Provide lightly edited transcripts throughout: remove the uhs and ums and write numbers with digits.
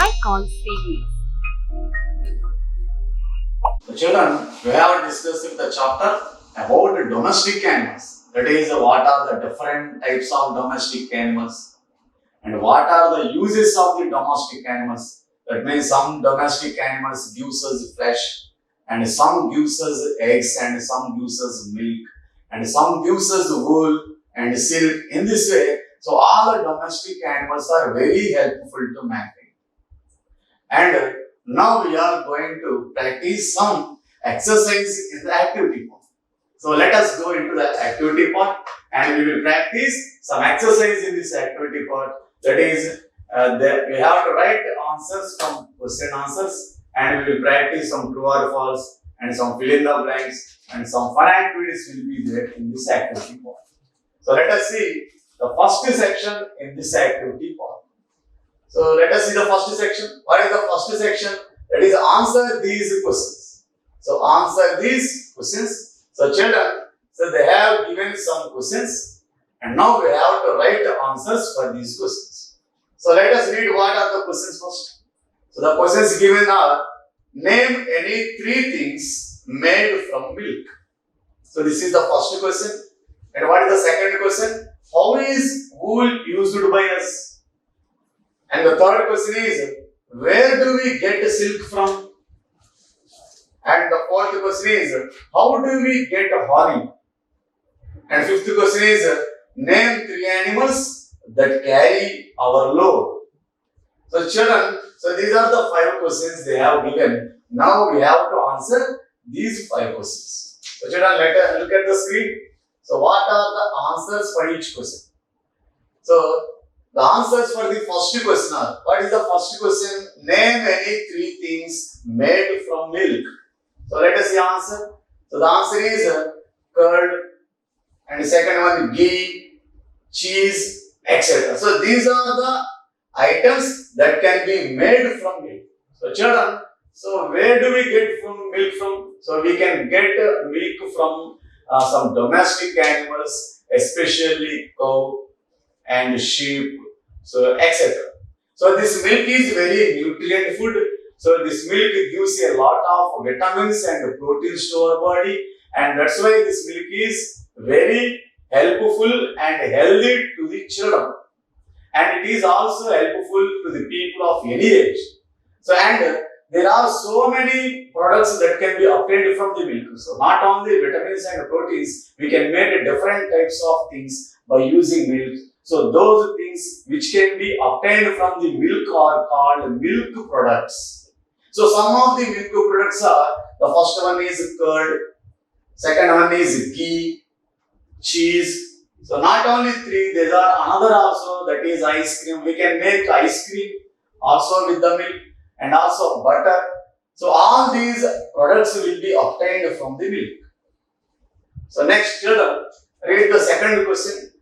Icon series. So children, we have discussed the chapter about domestic animals. That is, what are the different types of domestic animals and what are the uses of the domestic animals. That means some domestic animals gives us flesh and some gives us eggs and some gives us milk and some gives us wool and silk. In this way, so all the domestic animals are very helpful to mankind. And now we are going to practice some exercise in the activity part. So let us go into the activity part and we will practice some exercise in this activity part. That is, we have to write answers from question answers and we will practice some true or false and some fill in the blanks and some fun activities will be there in this activity part. So let us see the first section in this activity part. So let us see the first section. What is the first section? That is answer these questions. So answer these questions. So children, so they have given some questions and now we have to write the answers for these questions. So let us read what are the questions first. So the questions given are, name any three things made from milk. So this is the first question. And what is the second question? How is wool used by us? And the third question is, where do we get silk from? And the fourth question is, how do we get honey? And fifth question is, name three animals that carry our load. So children, so these are the 5 questions they have given. Now we have to answer these 5 questions. So children, let us look at the screen. So what are the answers for each question? So the answers for the first question are, what is the first question? Name any 3 things made from milk. So let us see answer. So the answer is curd and the second one ghee, cheese, etc. So these are the items that can be made from milk. So children, so where do we get milk from? So we can get milk from some domestic animals, especially cow and sheep, so etc. So this milk is very nutrient food. So this milk gives a lot of vitamins and proteins to our body, and that's why this milk is very helpful and healthy to the children. And it is also helpful to the people of any age. So and there are so many products that can be obtained from the milk. So not only vitamins and proteins, we can make different types of things by using milk. So those things which can be obtained from the milk are called milk products. So some of the milk products are, the first one is curd, second one is ghee, cheese. So not only 3, there are another also, that is ice cream. We can make ice cream also with the milk and also butter. So all these products will be obtained from the milk. So next children, read the second question.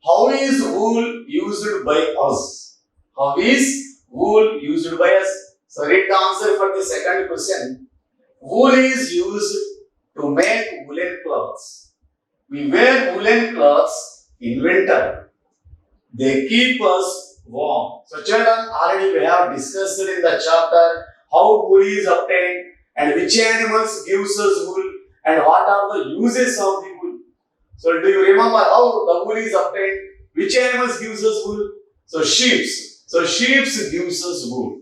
How is wool used by us? How is wool used by us? So read the answer for the second question. Wool is used to make woolen clothes. We wear woolen clothes in winter. They keep us warm. So children, already we have discussed in the chapter how wool is obtained and which animals gives us wool and what are the uses of the wool. So do you remember how the wool is obtained? Which animals gives us wool? So sheep. So sheep gives us wool.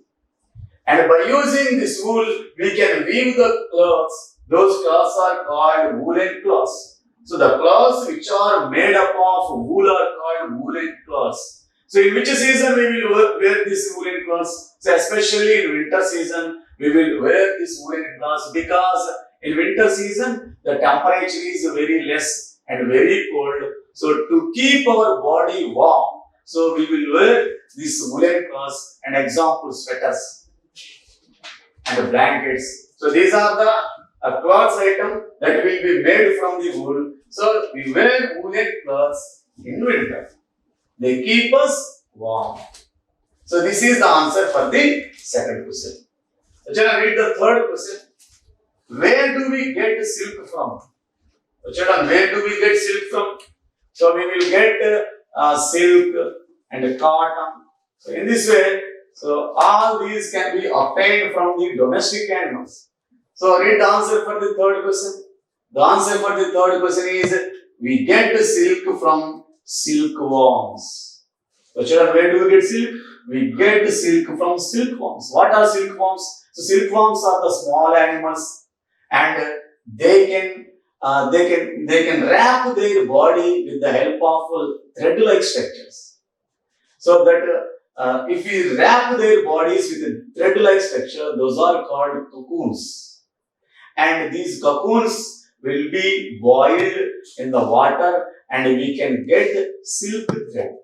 And by using this wool, we can weave the clothes. Those clothes are called woolen clothes. So the clothes which are made up of wool are called woolen clothes. So in which season we will wear this woolen clothes? So especially in winter season, we will wear this woolen clothes because in winter season, the temperature is very less and very cold. So to keep our body warm, so we will wear these woolen clothes and example sweaters and blankets. So these are the clothes item that will be made from the wool. So we wear woolen clothes in winter. They keep us warm. So this is the answer for the second question. So children, read the third question. Where do we get silk from? So children, where do we get silk from? So we will get silk and cotton. So in this way, So all these can be obtained from the domestic animals. So read the answer for the third question. The answer for the third question is we get silk from silkworms. So children, where do we get silk? We get silk from silkworms. What are silkworms? So silkworms are the small animals, and they can they can wrap their body with the help of thread-like structures. So that if we wrap their bodies with a thread-like structure, those are called cocoons. And these cocoons will be boiled in the water, and we can get silk thread.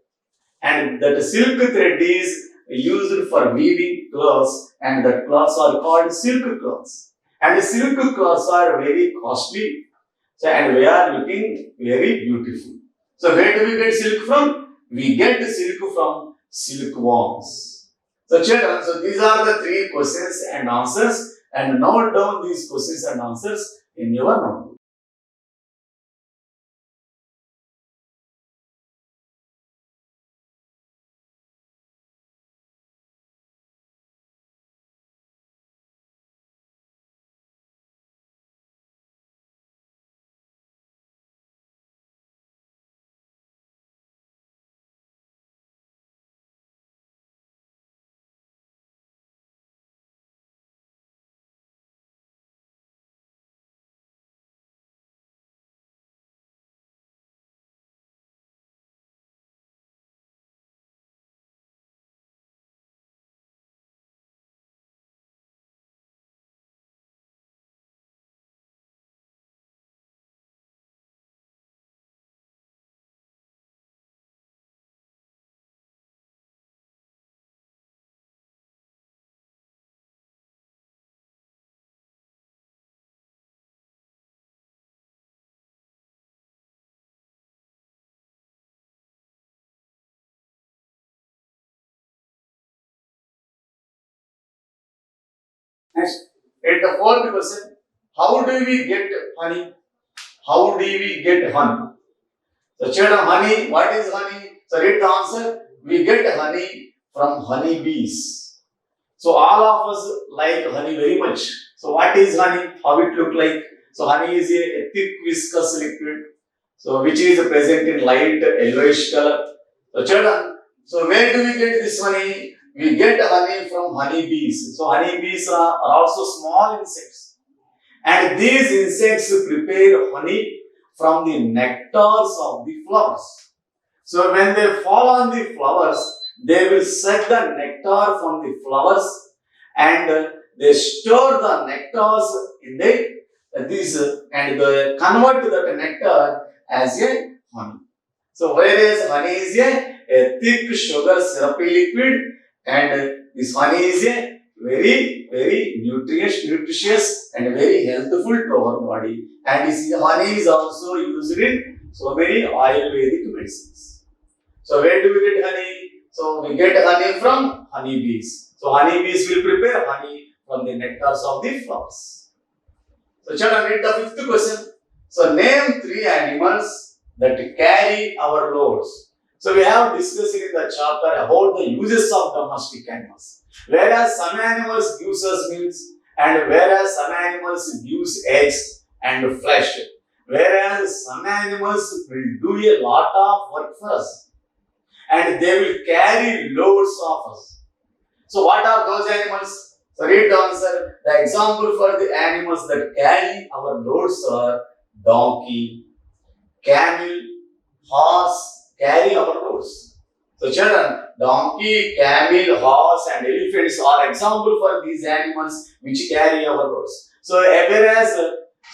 And that silk thread is used for weaving cloths, and that cloths are called silk cloths. And the silk cloths are very costly, so, and we are looking very beautiful. So where do we get silk from? We get silk from silkworms. So children, so these are the three questions and answers, and note down these questions and answers in your notebook. Next, at the fourth question, how do we get honey? How do we get honey? So children, honey, what is honey? So read the answer. We get honey from honeybees. So all of us like honey very much. So what is honey? How it look like? So honey is a thick viscous liquid. So which is present in light yellowish color. So children, so where do we get this honey? We get honey from honeybees. So honeybees are also small insects. And these insects prepare honey from the nectars of the flowers. So when they fall on the flowers, they will suck the nectar from the flowers, and they store the nectars in these and they convert that nectar as a honey. So whereas honey is a thick sugar syrupy liquid, and this honey is a very nutritious and very healthful to our body. And this honey is also used in so many Ayurvedic medicines. So where do we get honey? So we get honey from honeybees. So honeybees will prepare honey from the nectars of the flowers. So children, read the fifth question. So name three animals that carry our loads. So we have discussed in the chapter about the uses of domestic animals. Whereas some animals gives us milk, and whereas some animals gives eggs and flesh. Whereas some animals will do a lot of work for us, and they will carry loads of us. So what are those animals? So read the answer. The example for the animals that carry our loads are donkey, camel, horse, carry our loads. So children, donkey, camel, horse and elephants are example for these animals which carry our loads. So whereas,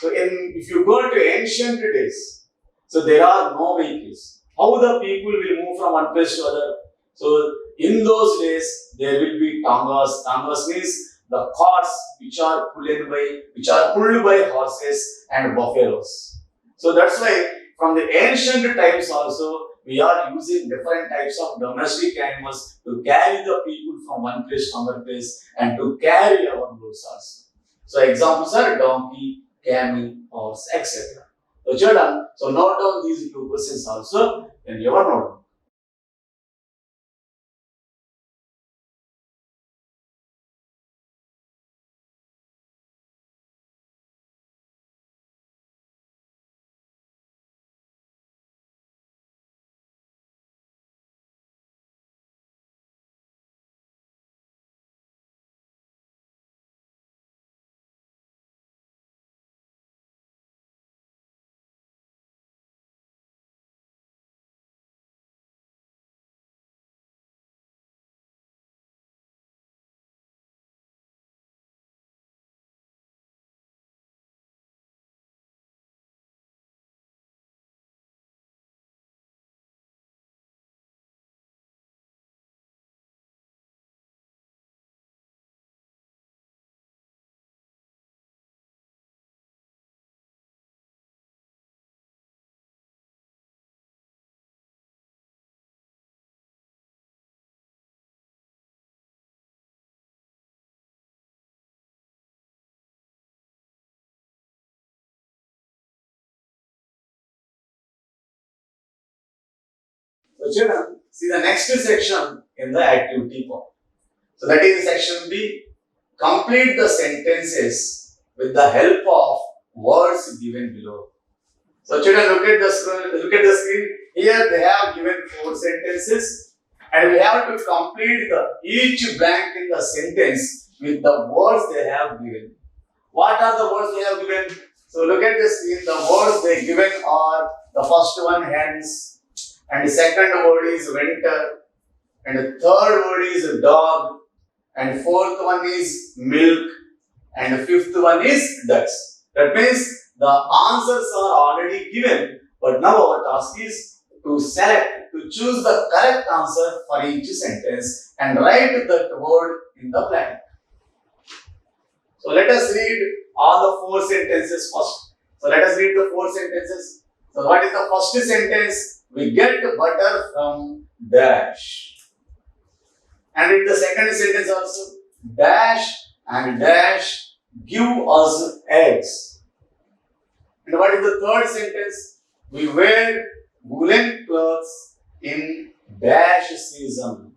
if you go to ancient days, so there are no vehicles. How the people will move from one place to other? So in those days, there will be tangas. Tangas means the carts which are pulled by horses and buffaloes. So that's why from the ancient times also, we are using different types of domestic animals to carry the people from one place to another place and to carry our goods also. So examples are donkey, camel, horse, etc. So children, so note down these two questions also in your notebook. So children, see the next section in the activity part. So that is section B. Complete the sentences with the help of words given below. So children, look at the screen. Look at the screen. Here they have given 4 sentences, and we have to complete each blank in the sentence with the words they have given. What are the words they have given? So look at the screen. The words they given are the first one hens, and the second word is winter, and the third word is dog, and fourth one is milk, and the fifth one is ducks. That means the answers are already given, but now our task is to select, to choose the correct answer for each sentence and write that word in the blank. So let us read all the 4 sentences first. So let us read the 4 sentences. So what is the first sentence? We get butter from dash. And read the second sentence also. Dash and dash give us eggs. And what is the third sentence? We wear woolen clothes in dash season.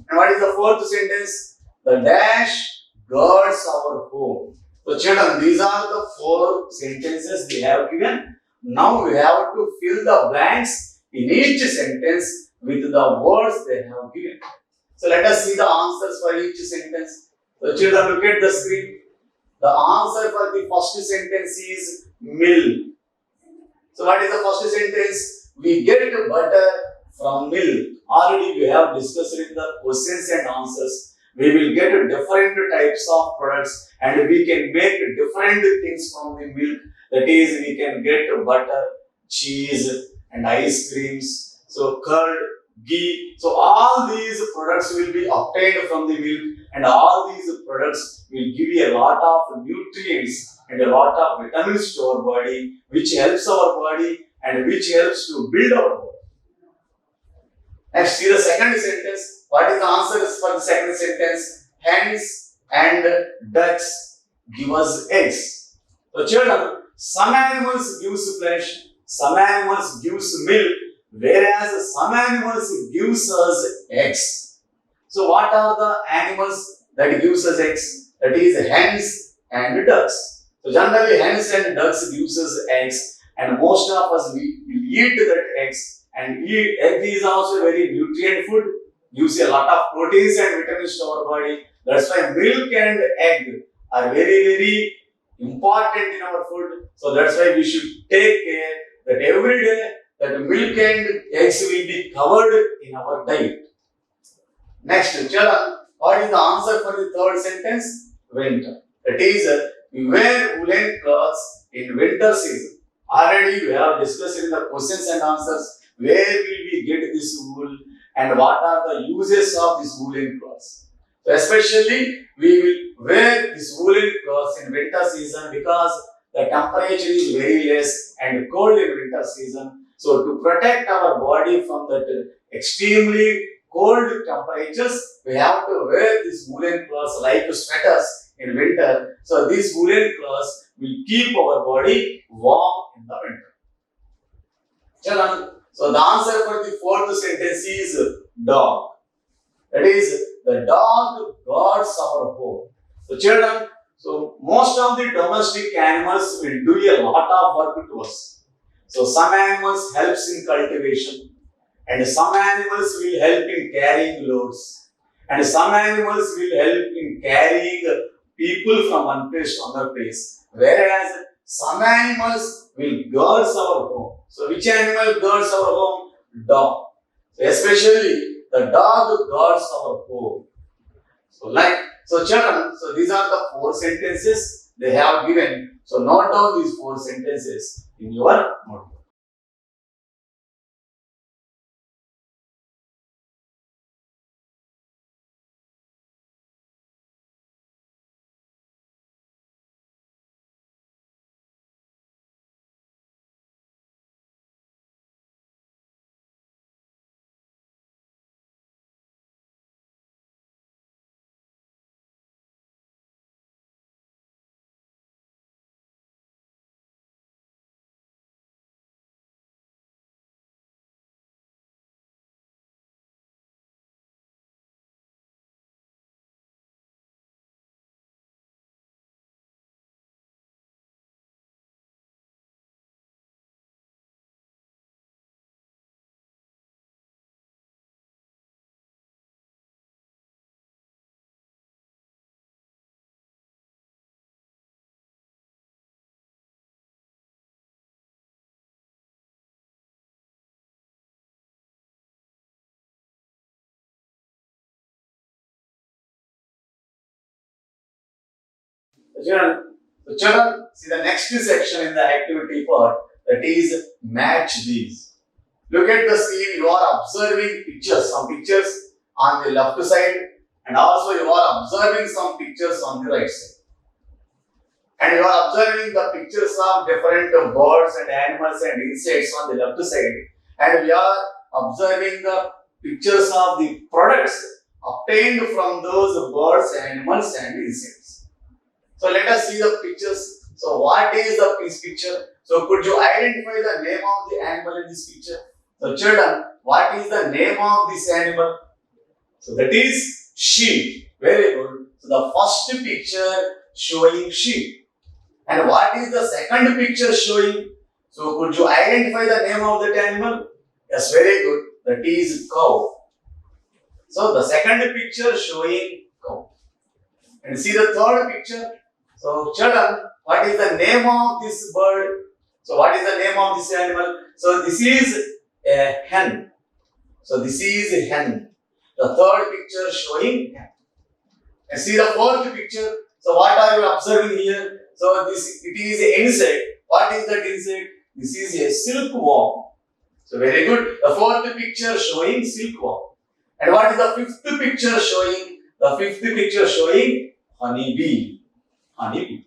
And what is the fourth sentence? The dash guards our home. So children, these are the 4 sentences they have given. Now we have to fill the blanks in each sentence with the words they have given. So let us see the answers for each sentence. So children, look at the screen. The answer for the first sentence is milk. So what is the first sentence? We get butter from milk. Already we have discussed in the questions and answers. We will get different types of products and we can make different things from the milk. That is, we can get butter, cheese and ice creams. So curd, ghee. So all these products will be obtained from the milk, and all these products will give you a lot of nutrients and a lot of vitamins to our body, which helps our body and which helps to build our body. Next, see the second sentence. What is the answer for the second sentence? Hens and ducks give us eggs. So children, some animals gives flesh, some animals gives milk, whereas some animals gives us eggs. So what are the animals that gives us eggs? That is hens and ducks. So generally hens and ducks gives us eggs, and most of us we eat that eggs. And egg is also very nutrient food, gives a lot of proteins and vitamins to our body. That's why milk and egg are very important in our food. So that's why we should take care that every day that milk and eggs will be covered in our diet. Next, children, what is the answer for the third sentence? Winter. That is, we wear woolen clothes in winter season. Already we have discussed in the questions and answers where will we get this wool and what are the uses of this woolen clothes. So especially we will wear this woolen clothes in winter season because the temperature is very less and cold in winter season. So to protect our body from that extremely cold temperatures, we have to wear these woolen clothes like sweaters in winter. So these woolen clothes will keep our body warm in the winter. Children, so the answer for the fourth sentence is dog. That is, the dog guards our home. So children, so most of the domestic animals will do a lot of work to us. So some animals helps in cultivation, and some animals will help in carrying loads, and some animals will help in carrying people from one place to another place. Whereas some animals will guard our home. So which animal guards our home? Dog. So especially the dog guards our home. So children, so these are the 4 sentences they have given. So note down these 4 sentences in your notebook. Children, see the next section in the activity part, that is match these. Look at the scene, you are observing pictures, some pictures on the left side, and also you are observing some pictures on the right side. And you are observing the pictures of different birds and animals and insects on the left side. And we are observing the pictures of the products obtained from those birds, animals and insects. So let us see the pictures. So what is the picture? So could you identify the name of the animal in this picture? So children, what is the name of this animal? So that is sheep. Very good. So the first picture showing sheep. And what is the second picture showing? So could you identify the name of that animal? Yes, very good. That is cow. So the second picture showing cow. And see the third picture. So children, what is the name of this bird? So what is the name of this animal? So this is a hen. So this is a hen. The third picture showing hen. And see the fourth picture. So what are you observing here? So it is an insect. What is that insect? This is a silkworm. So very good. The fourth picture showing silkworm. And what is the fifth picture showing? The fifth picture showing honeybee. Honeybee.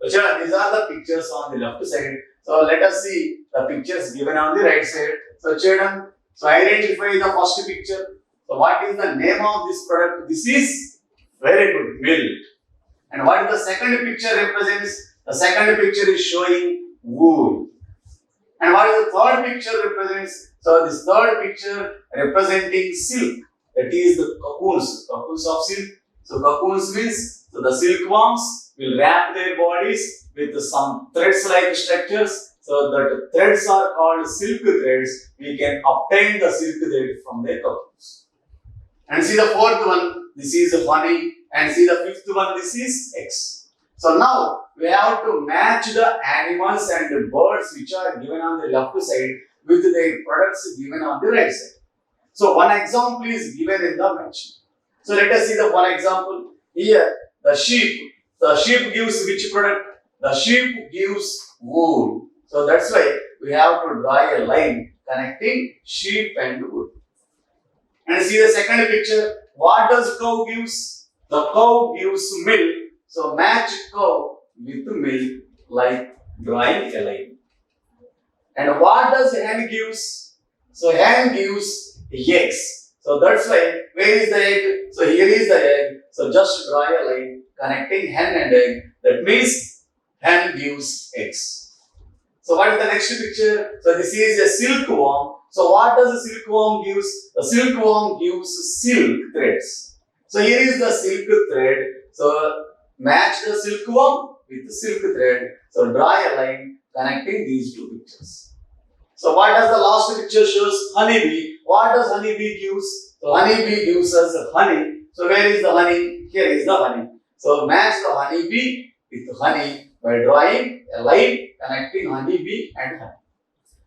So children, these are the pictures on the left side. So let us see the pictures given on the right side. So children, so identify the first picture. So what is the name of this product? This is very good, milk. And what is the second picture represents? The second picture is showing wool. And what is the third picture represents? So this third picture representing silk. That is the cocoons of silk. So cocoons means, so the silkworms will wrap their bodies with some threads-like structures. So that threads are called silk threads. We can obtain the silk thread from their cocoons. And see the fourth one, this is honey. And see the fifth one, this is eggs. So now we have to match the animals and the birds which are given on the left side with their products given on the right side. So one example is given in the matching. So let us see the one example. Here the sheep. The sheep gives which product? The sheep gives wool. So that's why we have to draw a line connecting sheep and wool. And see the second picture. What does cow gives? The cow gives milk. So match cow with milk like drawing a line. And what does hen gives? So hen gives eggs. So that's why, where is the egg? So here is the egg. So just draw a line connecting hen and egg. That means hen gives eggs. So what is the next picture? So this is a silkworm. So what does a silkworm gives? The silkworm gives silk threads. So here is the silk thread. So match the silkworm with the silk thread. So draw a line connecting these two pictures. So what does the last picture shows? Honeybee. What does honeybee gives? So honeybee gives us honey. So where is the honey? Here is the honey. So match the honeybee with honey by drawing a line connecting honeybee and honey.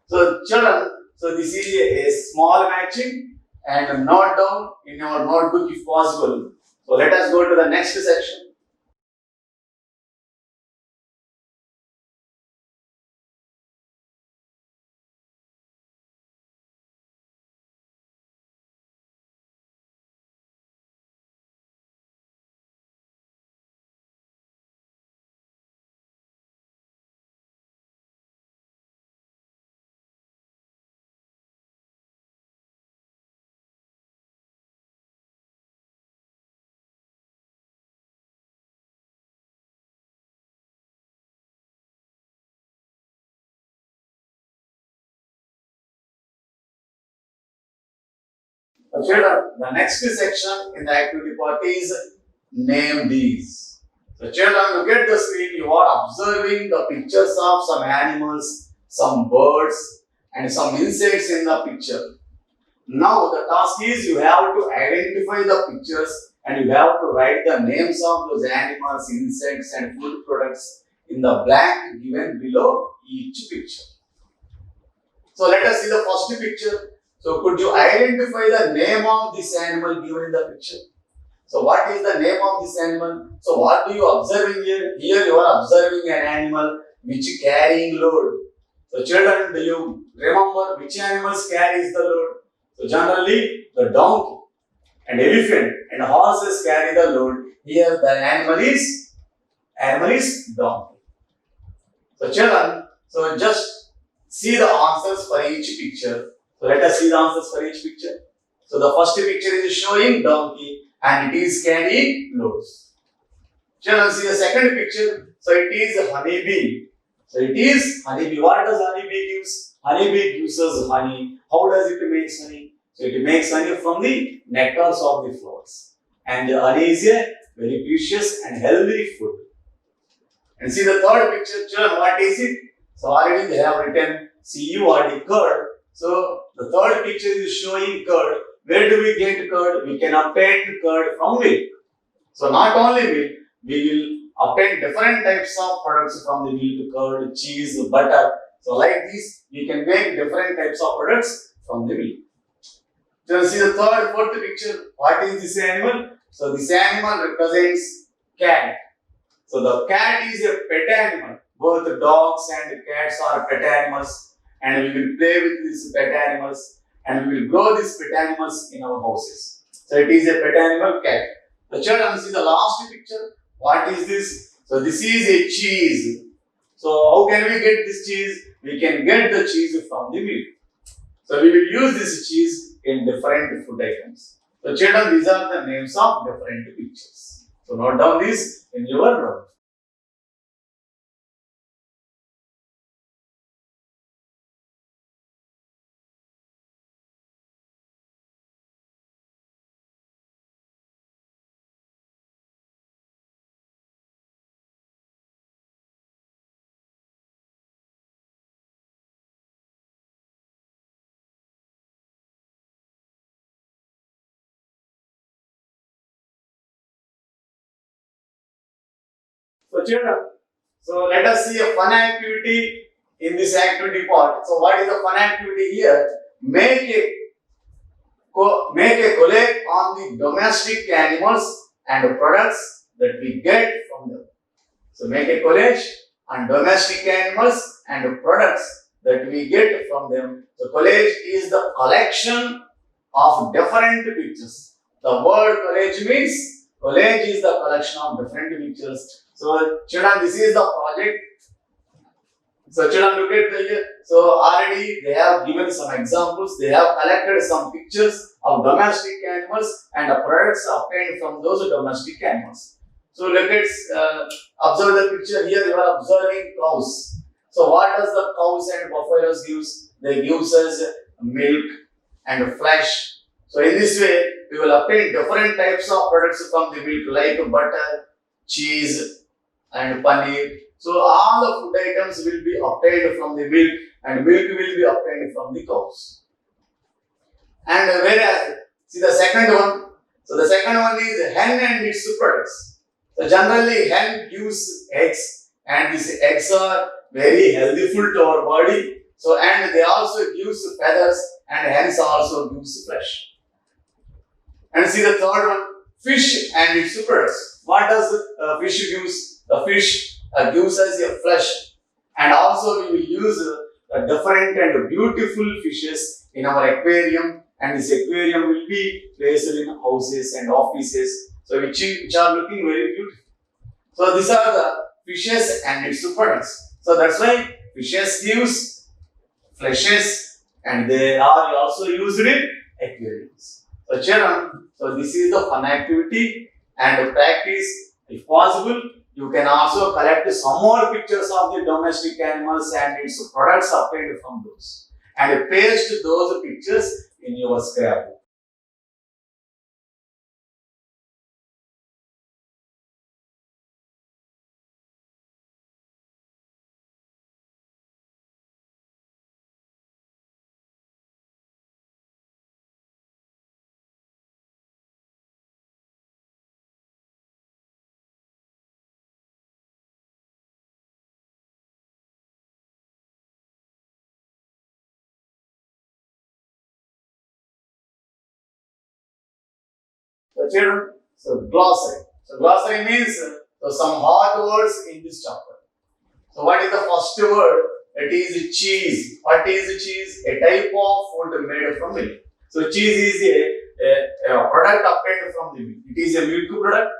So children, so this is a small matching and note down in your notebook if possible. So let us go to the next section. So children, the next section in the activity part is name these. So children, look at the screen. You are observing the pictures of some animals, some birds and some insects in the picture. Now the task is you have to identify the pictures and you have to write the names of those animals, insects and food products in the blank given below each picture. So let us see the first picture. So could you identify the name of this animal given in the picture? So what is the name of this animal? So what do you observe in here? Here you are observing an animal which carrying load. So children, do you remember which animals carries the load? So generally the donkey and elephant and horses carry the load. Here the animal is donkey. So children, so just see the answers for each picture. So let us see the answers for each picture. So the first picture is showing donkey and it is carrying loads. Children, see the second picture. So it is honeybee. So it is honeybee. What does honeybee gives? Honeybee gives us honey. How does it make honey? So it makes honey from the nectars of the flowers. And the honey is a very precious and healthy food. And see the third picture, children, what is it? So already they have written CURD, curd. So the third picture is showing curd. Where do we get curd? We can obtain curd from milk. So not only milk, we will obtain different types of products from the milk, curd, cheese, butter. So like this, we can make different types of products from the milk. So see the fourth picture. What is this animal? So this animal represents cat. So the cat is a pet animal. Both dogs and cats are pet animals, and we will play with these pet animals, and we will grow these pet animals in our houses. So it is a pet animal, cat. The children, see the last picture. What is this? So this is a cheese. So how can we get this cheese? We can get the cheese from the milk. So we will use this cheese in different food items. So children, these are the names of different pictures. So note down this in your note. So children, so let us see a fun activity in this activity part. So what is the fun activity here? Make a collect on the domestic animals and products that we get from them. So make a collage on domestic animals and products that we get from them. So collage is the collection of different pictures. The word collage is the collection of different pictures. So children, this is the project. So children, look at the here. So already they have given some examples. They have collected some pictures of domestic animals and the products obtained from those domestic animals. So let us observe the picture here. You are observing cows. So what does the cows and buffaloes gives? They gives us milk and flesh. So in this way, we will obtain different types of products from the milk like butter, cheese and paneer. So all the food items will be obtained from the milk and milk will be obtained from the cows. And whereas, see the second one. So the second one is hen and its products. So generally hen gives eggs and these eggs are very healthy food to our body. So and they also gives feathers and hens also gives flesh. And see the third one, fish and its products. What does fish gives? The fish gives us a flesh, and also we will use different and beautiful fishes in our aquarium, and this aquarium will be placed in houses and offices, so which are looking very beautiful. So these are the fishes and its products. So that's why fishes gives fleshes, and they are also used in aquariums. So children, so this is the fun activity and practice. If possible, you can also collect some more pictures of the domestic animals and its products obtained from those and paste those pictures in your scrapbook. So children, So glossary. So glossary means some hard words in this chapter. So what is the first word? It is cheese. What is cheese? A type of food made from milk. So cheese is a product obtained from the milk. It is a milk product.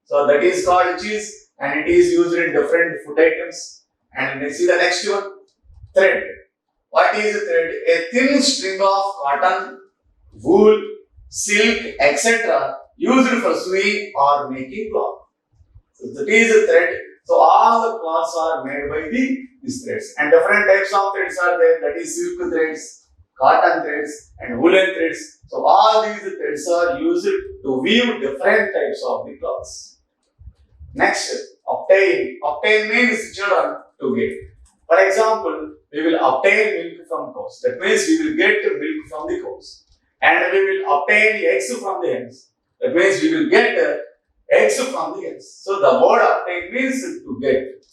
So that is called cheese, and it is used in different food items. And let's see the next one. Thread. What is thread? A thin string of cotton, wool, silk, etc. used for sewing or making cloth. So that is a thread. So all the cloths are made by these threads. And different types of threads are there. That is silk threads, cotton threads, and woolen threads. So all these threads are used to weave different types of the cloths. Next, obtain. Obtain means children to get. For example, we will obtain milk from cows. That means we will get milk from the cows. And we will obtain eggs from the hens. That means we will get eggs from the hens. So the word obtain means to get.